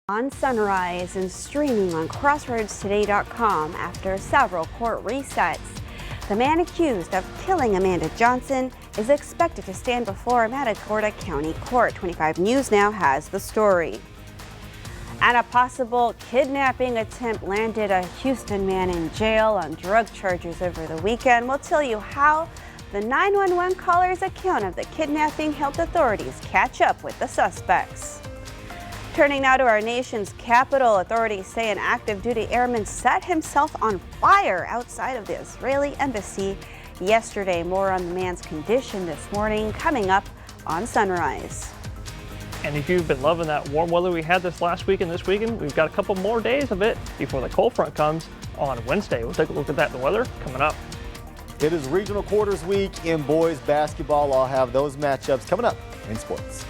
On Sunrise and streaming on CrossroadsToday.com after several court resets. The man accused of killing Amanda Johnson is expected to stand before Matagorda County Court. 25 News Now has the story. And a possible kidnapping attempt landed a Houston man in jail on drug charges over the weekend. We'll tell you how the 911 caller's account of the kidnapping helped authorities catch up with the suspects. Turning now to our nation's capital, authorities say an active duty airman set himself on fire outside of the Israeli embassy yesterday. More on the man's condition this morning coming up on Sunrise. And if you've been loving that warm weather we had this last week and this weekend, we've got a couple more days of it before the cold front comes on Wednesday. We'll take a look at that in the weather coming up. It is regional quarters week in boys basketball. I'll have those matchups coming up in sports.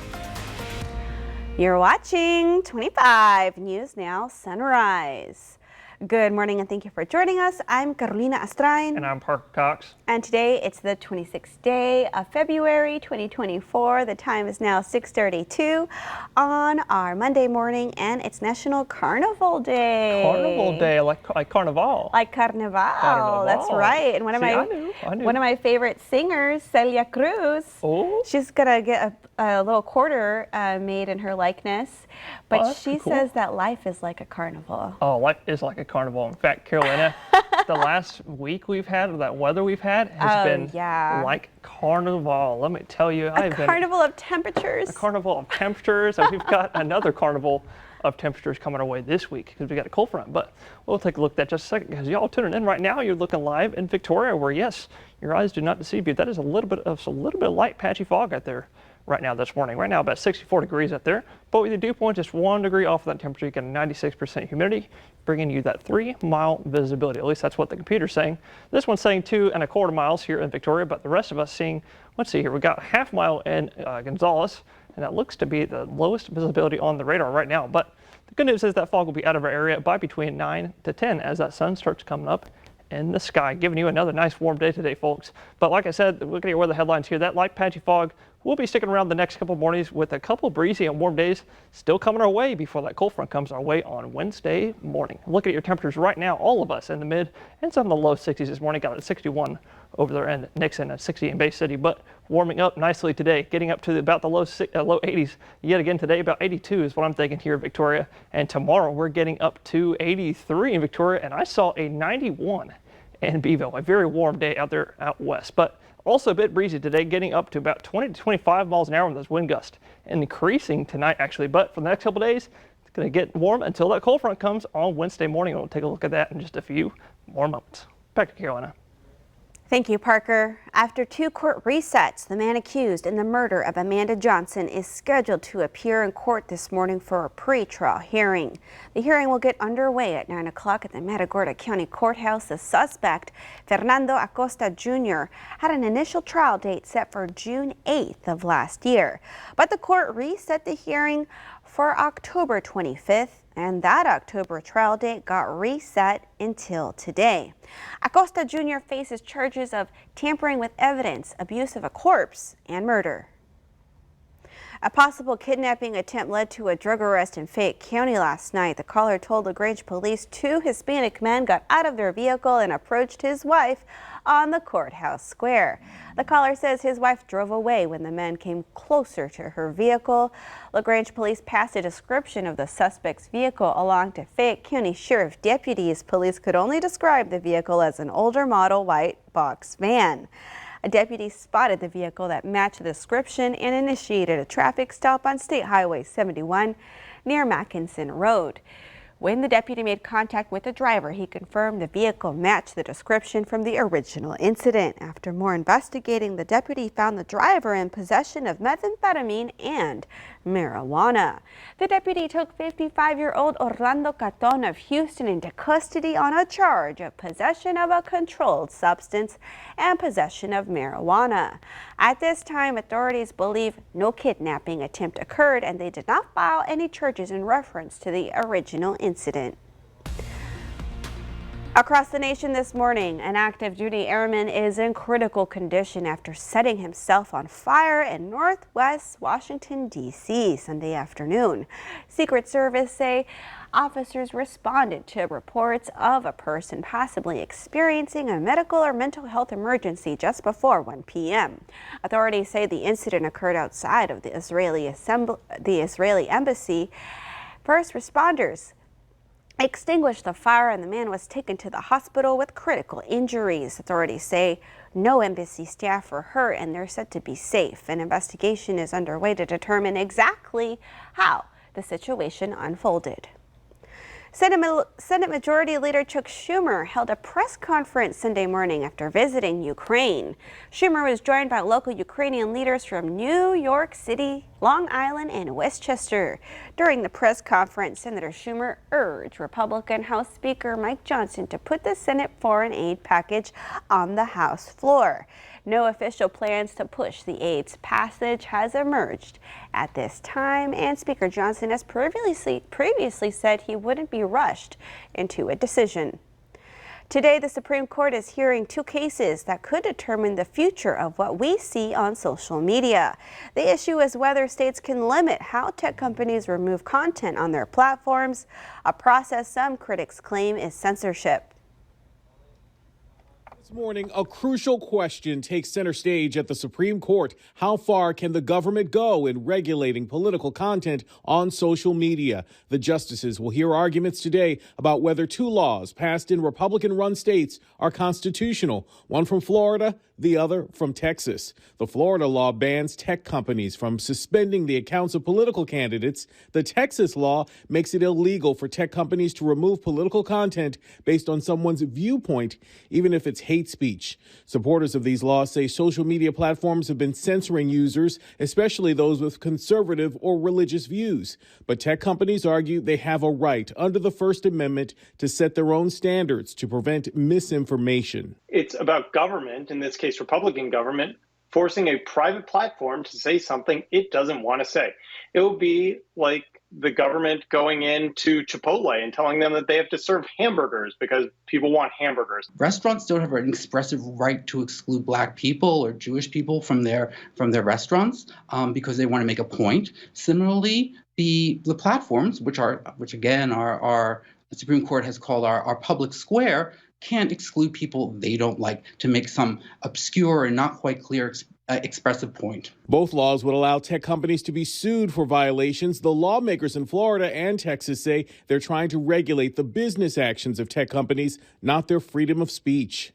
You're watching 25 News Now Sunrise. Good morning and thank you for joining us. I'm Carolina Astrain. And I'm Parker Cox. And today it's the 26th day of February 2024. The time is now 6:32 on our Monday morning and it's National Carnival Day. Carnival Day, like Carnival. Like Carnival. That's right. And one of my favorite singers, Celia Cruz. Oh. She's gonna get a little quarter made in her likeness, but she says that life is like a carnival. Oh, life is like a carnival. In fact, Carolina, the last week we've had, or that weather we've had, has been like carnival. Let me tell you, a carnival of temperatures. A carnival of temperatures, and we've got another carnival of temperatures coming our way this week because we got a cold front. But we'll take a look at that just a second because y'all tuning in right now. You're looking live in Victoria, where yes, your eyes do not deceive you. That is a little bit of light patchy fog out there right now this morning. Right now about 64 degrees out there, but with the dew point just 1 degree off of that temperature, you get a 96% humidity, bringing you that 3-mile visibility. At least that's what the computer's saying. This one's saying 2¼ miles here in Victoria, but the rest of us seeing, let's see here, we got ½ mile in Gonzales, and that looks to be the lowest visibility on the radar right now. But the good news is that fog will be out of our area by between 9 to 10 as that sun starts coming up in the sky, giving you another nice warm day today, folks. But like I said, look at your weather headlines here. That light patchy fog will be sticking around the next couple mornings with a couple breezy and warm days still coming our way before that cold front comes our way on Wednesday morning. Look at your temperatures right now, all of us in the mid and some of the low 60s this morning. Got it at 61 over there in Nixon at 60 in Bay City, but warming up nicely today, getting up to about the low 80s yet again today. About 82 is what I'm thinking here in Victoria, and tomorrow we're getting up to 83 in Victoria, and I saw a 91 in Beeville. A very warm day out there out west, but also a bit breezy today, getting up to about 20 to 25 miles an hour with those wind gusts, and increasing tonight actually. But for the next couple days, it's going to get warm until that cold front comes on Wednesday morning. We'll take a look at that in just a few more moments. Back to Carolina. Thank you, Parker. After 2 court resets, the man accused in the murder of Amanda Johnson is scheduled to appear in court this morning for a pre-trial hearing. The hearing will get underway at 9 o'clock at the Matagorda County Courthouse. The suspect, Fernando Acosta Jr., had an initial trial date set for June 8th of last year, but the court reset the hearing for October 25th, and that October trial date got reset until today. Acosta Jr. faces charges of tampering with evidence, abuse of a corpse, and murder. A possible kidnapping attempt led to a drug arrest in Fayette County last night. The caller told LaGrange police 2 Hispanic men got out of their vehicle and approached his wife on the courthouse square. The caller says his wife drove away when the men came closer to her vehicle. LaGrange police passed a description of the suspect's vehicle along to Fayette County Sheriff deputies. Police could only describe the vehicle as an older model white box van. A deputy spotted the vehicle that matched the description and initiated a traffic stop on State Highway 71 near Mackinson Road. When the deputy made contact with the driver, he confirmed the vehicle matched the description from the original incident. After more investigating, the deputy found the driver in possession of methamphetamine and marijuana. The deputy took 55-year-old Orlando Caton of Houston into custody on a charge of possession of a controlled substance and possession of marijuana. At this time, authorities believe no kidnapping attempt occurred, and they did not file any charges in reference to the original incident. Across the nation this morning, an active duty airman is in critical condition after setting himself on fire in northwest Washington, D.C. Sunday afternoon. Secret Service say officers responded to reports of a person possibly experiencing a medical or mental health emergency just before 1 p.m. Authorities say the incident occurred outside of the Israeli embassy. First responders extinguished the fire and the man was taken to the hospital with critical injuries. Authorities say no embassy staff were hurt and they're said to be safe. An investigation is underway to determine exactly how the situation unfolded. Senate Majority Leader Chuck Schumer held a press conference Sunday morning after visiting Ukraine. Schumer was joined by local Ukrainian leaders from New York City, Long Island, and Westchester. During the press conference, Senator Schumer urged Republican House Speaker Mike Johnson to put the Senate foreign aid package on the House floor. No official plans to push the aid's passage has emerged at this time, and Speaker Johnson has previously said he wouldn't be rushed into a decision. Today, the Supreme Court is hearing two cases that could determine the future of what we see on social media. The issue is whether states can limit how tech companies remove content on their platforms, a process some critics claim is censorship. This morning, a crucial question takes center stage at the Supreme Court. How far can the government go in regulating political content on social media? The justices will hear arguments today about whether two laws passed in Republican-run states are constitutional, one from Florida, the other from Texas. The Florida law bans tech companies from suspending the accounts of political candidates. The Texas law makes it illegal for tech companies to remove political content based on someone's viewpoint, even if it's hate speech. Supporters of these laws say social media platforms have been censoring users, especially those with conservative or religious views. But tech companies argue they have a right under the First Amendment to set their own standards to prevent misinformation. It's about government, in this case, Republican government, forcing a private platform to say something it doesn't want to say. It will be like the government going into Chipotle and telling them that they have to serve hamburgers because people want hamburgers. Restaurants don't have an expressive right to exclude Black people or Jewish people from their restaurants because they want to make a point. Similarly, the platforms, which again are the Supreme Court has called our public square, can't exclude people they don't like to make some obscure and not quite clear expressive point. Both laws would allow tech companies to be sued for violations. The lawmakers in Florida and Texas say they're trying to regulate the business actions of tech companies, not their freedom of speech.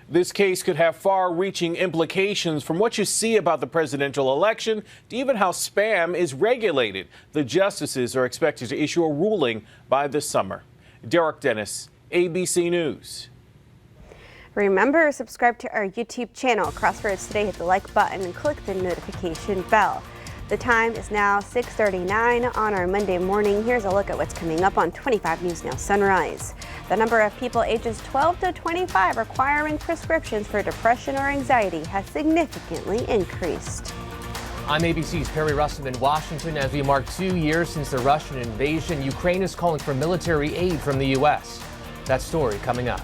This case could have far-reaching implications from what you see about the presidential election to even how spam is regulated. The justices are expected to issue a ruling by this summer. Derek Dennis, ABC News. Remember, subscribe to our YouTube channel, Crossroads Today. Hit the like button and click the notification bell. The time is now 6:39 on our Monday morning. Here's a look at what's coming up on 25 News Now Sunrise. The number of people ages 12 to 25 requiring prescriptions for depression or anxiety has significantly increased. I'm ABC's Perry Russom in Washington. As we mark 2 years since the Russian invasion, Ukraine is calling for military aid from the U.S. That story coming up.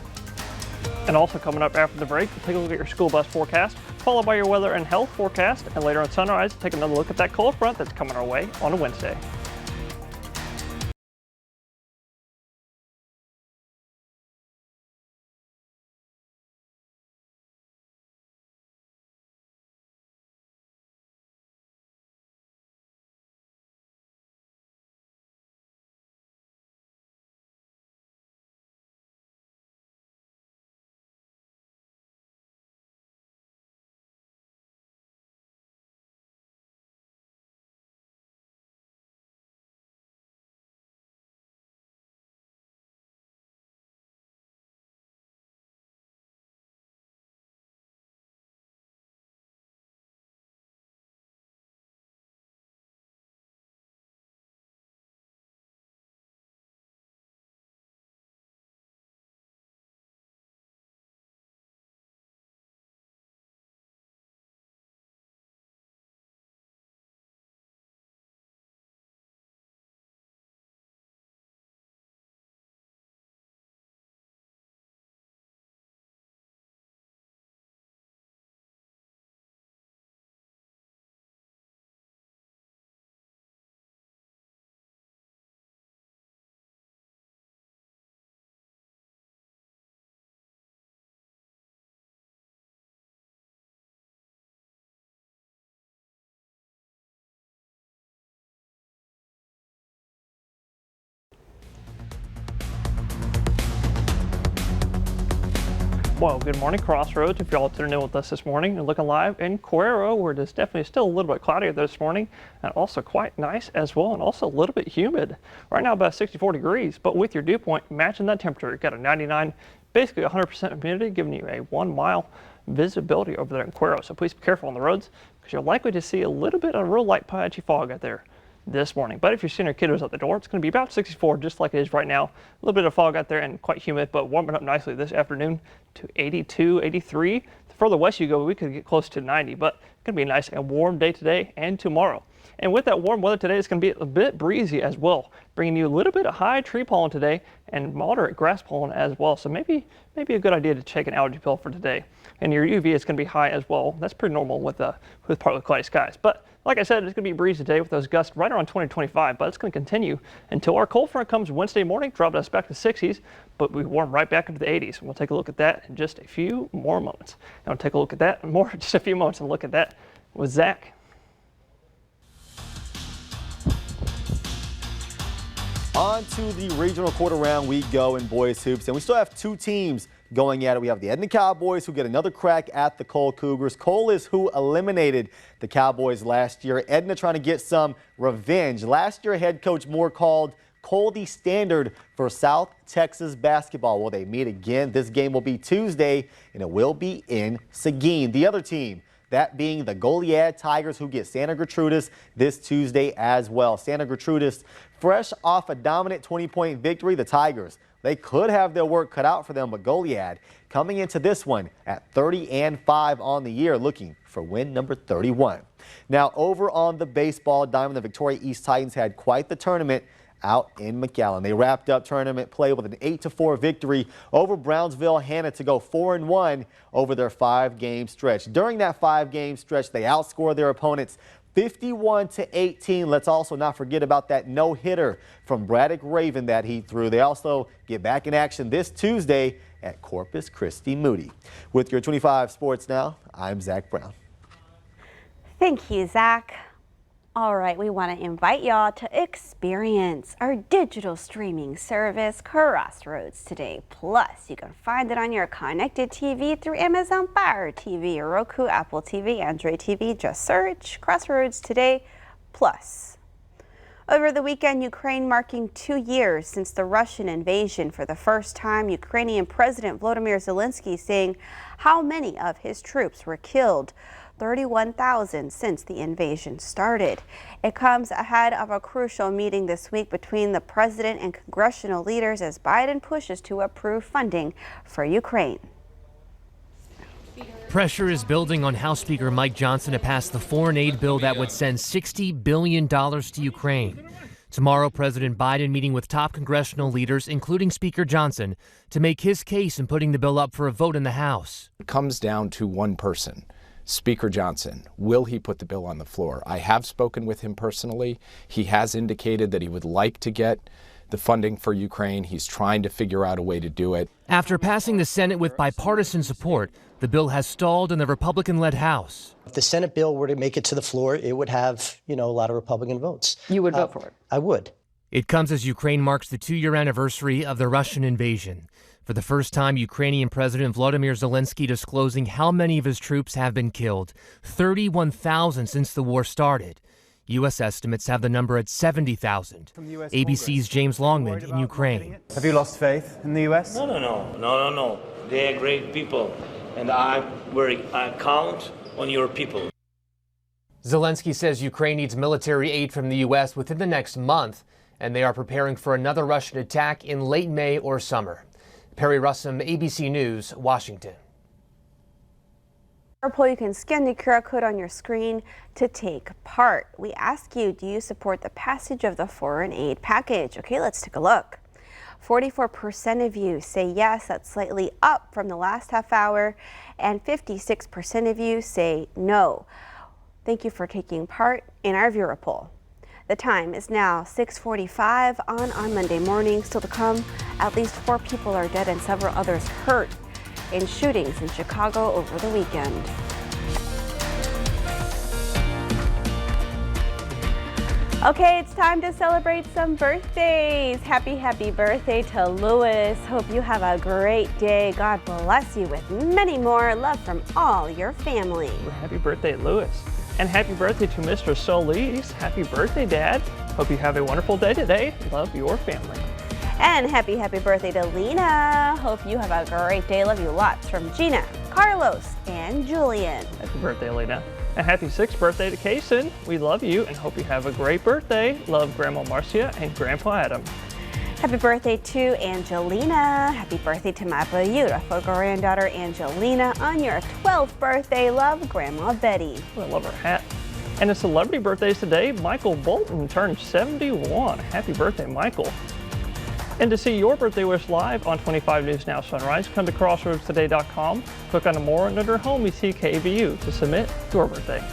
And also coming up after the break, take a look at your school bus forecast, followed by your weather and health forecast, and later on Sunrise, take another look at that cold front that's coming our way on a Wednesday. Well, good morning, Crossroads. If y'all tuning in with us this morning and looking live in Cuero, where it is definitely still a little bit cloudy this morning and also quite nice as well, and also a little bit humid. Right now about 64 degrees, but with your dew point matching that temperature, you've got a 99, basically 100% humidity, giving you a 1 mile visibility over there in Cuero. So please be careful on the roads because you're likely to see a little bit of real light patchy fog out there this morning. But if you're seeing your kiddos out the door, it's going to be about 64, just like it is right now. A little bit of fog out there and quite humid, but warming up nicely this afternoon to 82, 83. The further west you go, we could get close to 90, but it's going to be a nice and warm day today and tomorrow. And with that warm weather today, it's going to be a bit breezy as well, bringing you a little bit of high tree pollen today and moderate grass pollen as well. So maybe a good idea to take an allergy pill for today. And your UV is going to be high as well. That's pretty normal with partly cloudy skies. But like I said, it's going to be breezy today with those gusts right around 20 to 25, but it's going to continue until our cold front comes Wednesday morning, dropping us back to 60s, but we warm right back into the 80s. We'll take a look at that in just a few more moments. And we'll take a look at that more in just a few moments and look at that with Zach. On to the regional quarter round we go in boys hoops, and we still have two teams going at it. We have the Edna Cowboys who get another crack at the Cole Cougars. Cole is who eliminated the Cowboys last year. Edna trying to get some revenge. Last year, head coach Moore called Cole the standard for South Texas basketball. Will they meet again? This game will be Tuesday, and it will be in Seguin. The other team, that being the Goliad Tigers, who get Santa Gertrudis this Tuesday as well. Santa Gertrudis, fresh off a dominant 20-point victory, the Tigers, they could have their work cut out for them, but Goliad coming into this one at 30-5 on the year, looking for win number 31. Now over on the baseball diamond, the Victoria East Titans had quite the tournament out in McAllen. They wrapped up tournament play with an 8-4 victory over Brownsville Hanna to go 4-1 over their 5-game stretch. During that 5-game stretch, they outscored their opponents 51-18. Let's also not forget about that no-hitter from Braddock Raven that he threw. They also get back in action this Tuesday at Corpus Christi Moody. With your 25 Sports Now, I'm Zach Brown. Thank you, Zach. All right, we want to invite y'all to experience our digital streaming service, Crossroads Today Plus. You can find it on your connected TV through Amazon Fire TV, Roku, Apple TV, Android TV. Just search Crossroads Today Plus. Over the weekend, Ukraine marking 2 years since the Russian invasion. For the first time, Ukrainian President Volodymyr Zelensky saying how many of his troops were killed. 31,000 since the invasion started. It comes ahead of a crucial meeting this week between the president and congressional leaders as Biden pushes to approve funding for Ukraine. Pressure is building on House Speaker Mike Johnson to pass the foreign aid bill that would send $60 billion to Ukraine. Tomorrow, President Biden meeting with top congressional leaders, including Speaker Johnson, to make his case in putting the bill up for a vote in the House. It comes down to one person. Speaker Johnson, will he put the bill on the floor? I have spoken with him personally. He has indicated that he would like to get the funding for Ukraine. He's trying to figure out a way to do it. After passing the Senate with bipartisan support, the bill has stalled in the Republican-led House. If the Senate bill were to make it to the floor, it would have, a lot of Republican votes. You would vote for it? I would. It comes as Ukraine marks the 2-year anniversary of the Russian invasion. For the first time, Ukrainian President Volodymyr Zelensky disclosing how many of his troops have been killed, 31,000 since the war started. U.S. estimates have the number at 70,000. ABC's James Longman in Ukraine. Have you lost faith in the U.S.? No. They are great people, and I count on your people. Zelensky says Ukraine needs military aid from the U.S. within the next month, and they are preparing for another Russian attack in late May or summer. Perry Russum, ABC News, Washington. You can scan the QR code on your screen to take part. We ask you, do you support the passage of the foreign aid package? Okay, let's take a look. 44% of you say yes, that's slightly up from the last half hour, and 56% of you say no. Thank you for taking part in our viewer poll. The time is now 6:45 on Monday morning. Still to come, at least 4 people are dead and several others hurt in shootings in Chicago over the weekend. Okay, it's time to celebrate some birthdays. Happy birthday to Louis. Hope you have a great day. God bless you with many more. Love from all your family. Happy birthday, Louis. And happy birthday to Mr. Solis. Happy birthday, Dad. Hope you have a wonderful day today. Love your family. And happy birthday to Lena. Hope you have a great day. Love you lots from Gina, Carlos, and Julian. Happy birthday, Lena. And happy 6th birthday to Kason. We love you and hope you have a great birthday. Love Grandma Marcia and Grandpa Adam. Happy birthday to Angelina. Happy birthday to my beautiful granddaughter Angelina on your 12th birthday. Love, Grandma Betty. I love her hat. And it's celebrity birthdays today. Michael Bolton turned 71. Happy birthday, Michael. And to see your birthday wish live on 25 News Now Sunrise, come to crossroadstoday.com, click on the More, and under Home you see KVU to submit your birthday.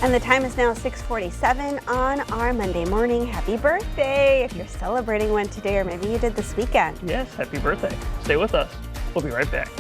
And the time is now 6:47 on our Monday morning. Happy birthday if you're celebrating one today or maybe you did this weekend. Yes, happy birthday. Stay with us. We'll be right back.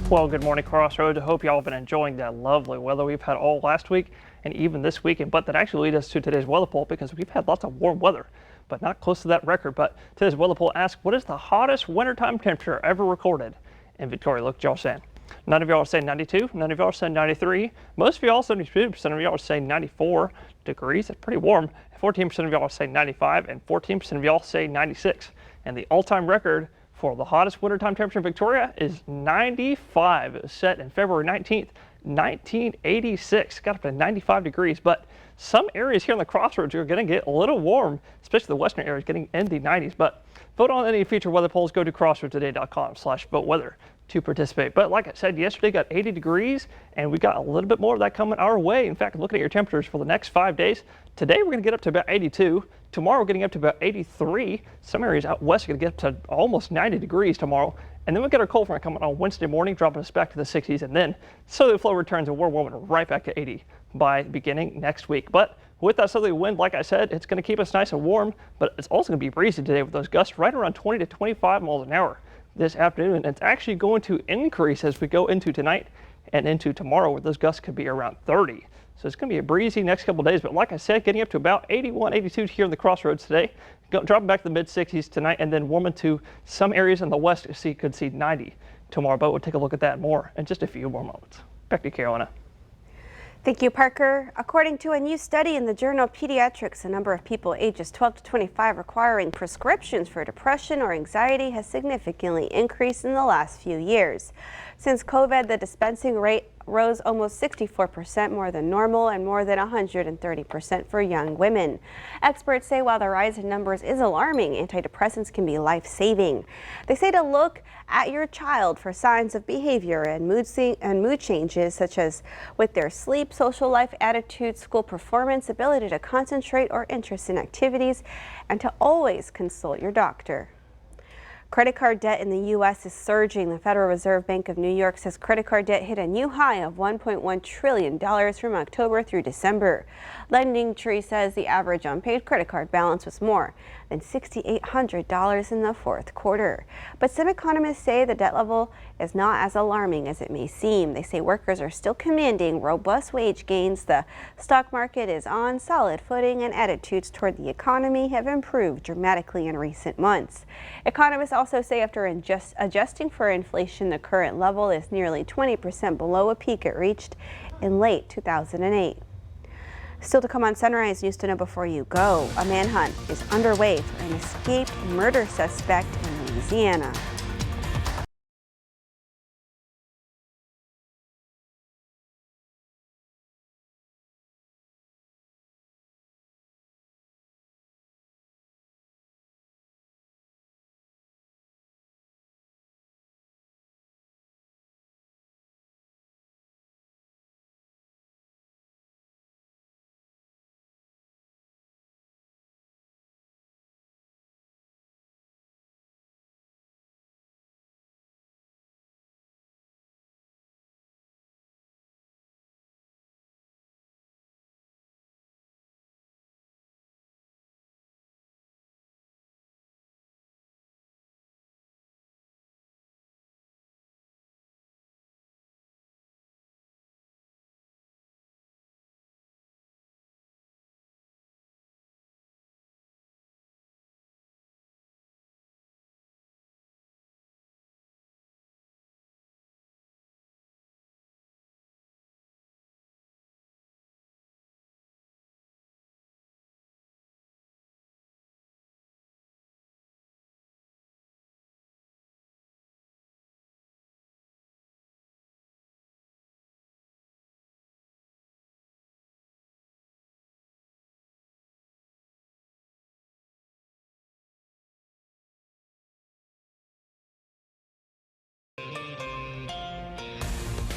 Well, good morning, Crossroads. I hope y'all have been enjoying that lovely weather we've had all last week and even this weekend. But that actually leads us to today's weather poll because we've had lots of warm weather, but not close to that record. But today's weather poll asks, what is the hottest wintertime temperature ever recorded in Victoria? Look, y'all saying. None of y'all are saying 92. None of y'all are saying 93. Most of y'all, 72% of y'all are saying 94 degrees. That's pretty warm. 14% of y'all are saying 95 and 14% of y'all say 96. And the all-time record for the hottest wintertime temperature in Victoria is 95. It was set in February 19th, 1986. Got up to 95 degrees, but some areas here in the Crossroads are going to get a little warm, especially the western areas getting in the 90s. But vote on any future weather polls. Go to crossroadstoday.com/voteweather. to participate. But like I said, yesterday got 80 degrees, and we got a little bit more of that coming our way. In fact, looking at your temperatures for the next 5 days, today we're going to get up to about 82. Tomorrow we're getting up to about 83. Some areas out west are going to get up to almost 90 degrees tomorrow. And then we get our cold front coming on Wednesday morning, dropping us back to the 60s. And then southerly flow returns, and we're warming right back to 80 by beginning next week. But with that southerly wind, like I said, it's going to keep us nice and warm, but it's also going to be breezy today with those gusts right around 20 to 25 miles an hour this afternoon. And it's actually going to increase as we go into tonight and into tomorrow, where those gusts could be around 30. So it's going to be a breezy next couple of days. But like I said, getting up to about 81, 82 here in the crossroads today, dropping back to the mid 60s tonight, and then warming to some areas in the west could see 90 tomorrow. But we'll take a look at that more in just a few more moments. Back to you, Carolina. Thank you, Parker. According to a new study in the journal Pediatrics, the number of people ages 12 to 25 requiring prescriptions for depression or anxiety has significantly increased in the last few years. Since COVID, the dispensing rate rose almost 64% more than normal and more than 130% for young women. Experts say while the rise in numbers is alarming, antidepressants can be life-saving. They say to look at your child for signs of behavior and mood changes, such as with their sleep, social life, attitude, school performance, ability to concentrate, or interest in activities, and to always consult your doctor. Credit card debt in the U.S. is surging. The Federal Reserve Bank of New York says credit card debt hit a new high of $1.1 trillion from October through December. LendingTree says the average unpaid credit card balance was more than $6,800 in the fourth quarter. But some economists say the debt level is not as alarming as it may seem. They say workers are still commanding robust wage gains, the stock market is on solid footing, and attitudes toward the economy have improved dramatically in recent months. Economists also say after adjusting for inflation, the current level is nearly 20% below a peak it reached in late 2008. Still to come on Sunrise News to know before you go, a manhunt is underway for an escaped murder suspect in Louisiana.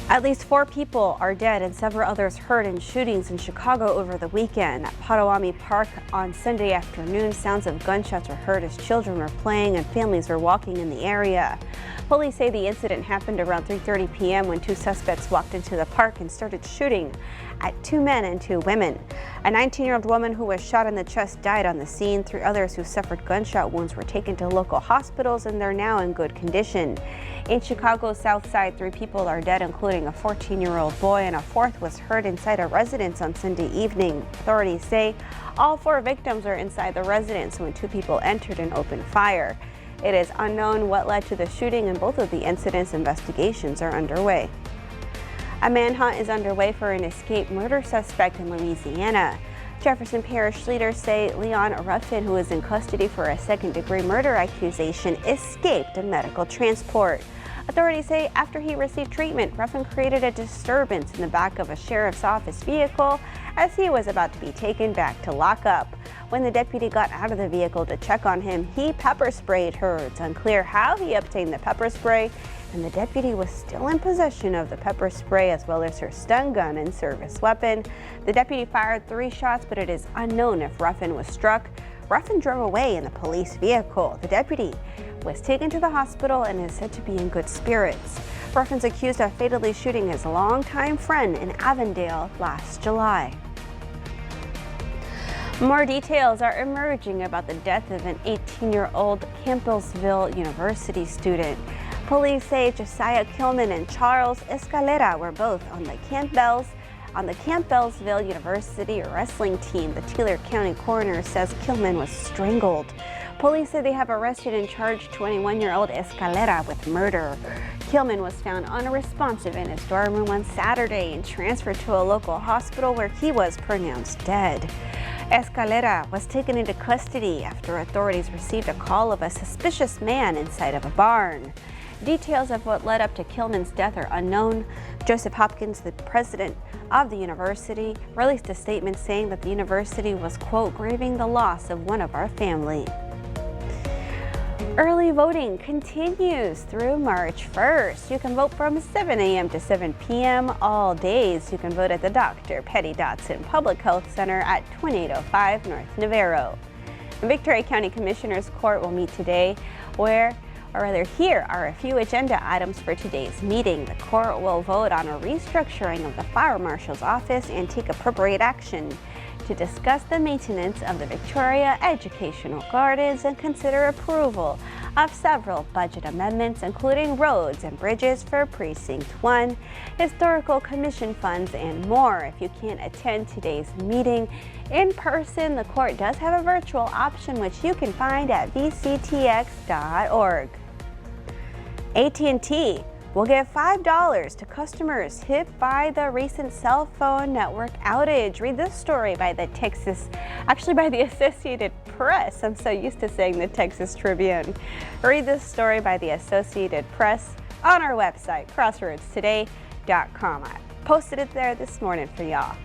At least 4 people are dead and several others hurt in shootings in Chicago over the weekend. At Potawatomi Park on Sunday afternoon, sounds of gunshots were heard as children were playing and families were walking in the area. Police say the incident happened around 3:30 p.m. when 2 suspects walked into the park and started shooting at 2 men and 2 women. A 19-year-old woman who was shot in the chest died on the scene. 3 others who suffered gunshot wounds were taken to local hospitals and they're now in good condition. In Chicago's South Side, 3 people are dead, including a 14-year-old boy, and a 4th was hurt inside a residence on Sunday evening. Authorities say all 4 victims are inside the residence when 2 people entered and opened fire. It is unknown what led to the shooting, and both of the incidents' investigations are underway. A manhunt is underway for an escaped murder suspect in Louisiana. Jefferson Parish leaders say Leon Ruffin, who is in custody for a second-degree murder accusation, escaped a medical transport. Authorities say after he received treatment, Ruffin created a disturbance in the back of a sheriff's office vehicle as he was about to be taken back to lockup. When the deputy got out of the vehicle to check on him, he pepper sprayed her. It's unclear how he obtained the pepper spray. and the deputy was still in possession of the pepper spray as well as her stun gun and service weapon. The deputy fired 3 shots, but it is unknown if Ruffin was struck. Ruffin drove away in the police vehicle. The deputy was taken to the hospital and is said to be in good spirits. Ruffin's accused of fatally shooting his longtime friend in Avondale last July. More details are emerging about the death of an 18-year-old Campbellsville University student. Police say Josiah Kilman and Charles Escalera were both on the Campbellsville University wrestling team. The Taylor County coroner says Kilman was strangled. Police say they have arrested and charged 21-year-old Escalera with murder. Kilman was found unresponsive in his dorm room on Saturday and transferred to a local hospital where he was pronounced dead. Escalera was taken into custody after authorities received a call of a suspicious man inside of a barn. Details of what led up to Kilman's death are unknown. Joseph Hopkins, the president of the university, released a statement saying that the university was, quote, grieving the loss of one of our family. Early voting continues through March 1st. You can vote from 7 a.m. to 7 p.m. all days. You can vote at the Dr. Petty Dotson Public Health Center at 2805 North Navarro. The Victoria County Commissioners Court will meet today, here are a few agenda items for today's meeting. The court will vote on a restructuring of the fire marshal's office and take appropriate action to discuss the maintenance of the Victoria Educational Gardens and consider approval of several budget amendments, including roads and bridges for Precinct 1, historical commission funds, and more. If you can't attend today's meeting in person, the court does have a virtual option, which you can find at vctx.org. AT&T will give $5 to customers hit by the recent cell phone network outage. Read this story by the Associated Press. I'm so used to saying the Texas Tribune. Read this story by the Associated Press on our website, crossroadstoday.com. I posted it there this morning for y'all.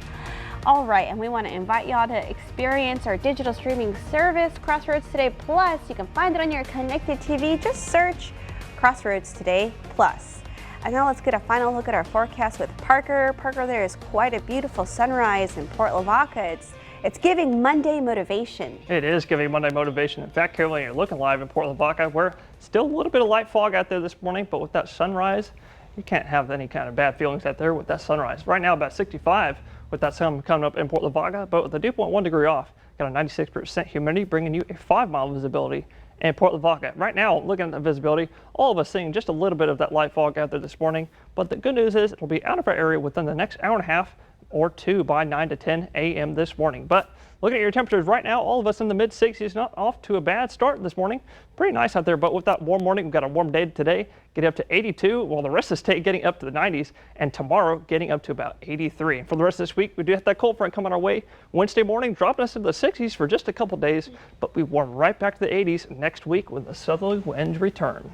All right, and we want to invite y'all to experience our digital streaming service, Crossroads Today Plus. You can find it on your connected TV. Just search Crossroads Today Plus. And now let's get a final look at our forecast with Parker. Parker, there is quite a beautiful sunrise in Port Lavaca. It's giving Monday motivation. It is giving Monday motivation. In fact, Carolyn, you're looking live in Port Lavaca. We're still a little bit of light fog out there this morning, but with that sunrise, you can't have any kind of bad feelings out there with that sunrise. Right now, about 65 with that sun coming up in Port Lavaca, but with a dew point 1 degree off, got a 96% humidity, bringing you a 5-mile visibility in Port Lavaca. Right now, looking at the visibility, all of us seeing just a little bit of that light fog out there this morning, but the good news is it'll be out of our area within the next hour and a half or 2 by 9 to 10 a.m. this morning. But looking at your temperatures right now, all of us in the mid-60s, not off to a bad start this morning. Pretty nice out there, but with that warm morning, we've got a warm day today, getting up to 82, while the rest of the state getting up to the 90s, and tomorrow getting up to about 83. And for the rest of this week, we do have that cold front coming our way. Wednesday morning, dropping us into the 60s for just a couple days, but we warm right back to the 80s next week when the southerly winds return.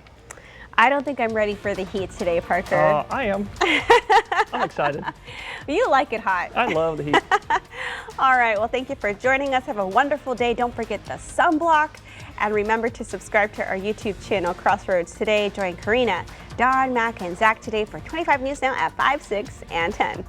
I don't think I'm ready for the heat today, Parker. I am. I'm excited. You like it hot. I love the heat. All right. Well, thank you for joining us. Have a wonderful day. Don't forget the sunblock. And remember to subscribe to our YouTube channel, Crossroads Today. Join Karina, Don, Mac, and Zach today for 25 News Now at 5, 6, and 10.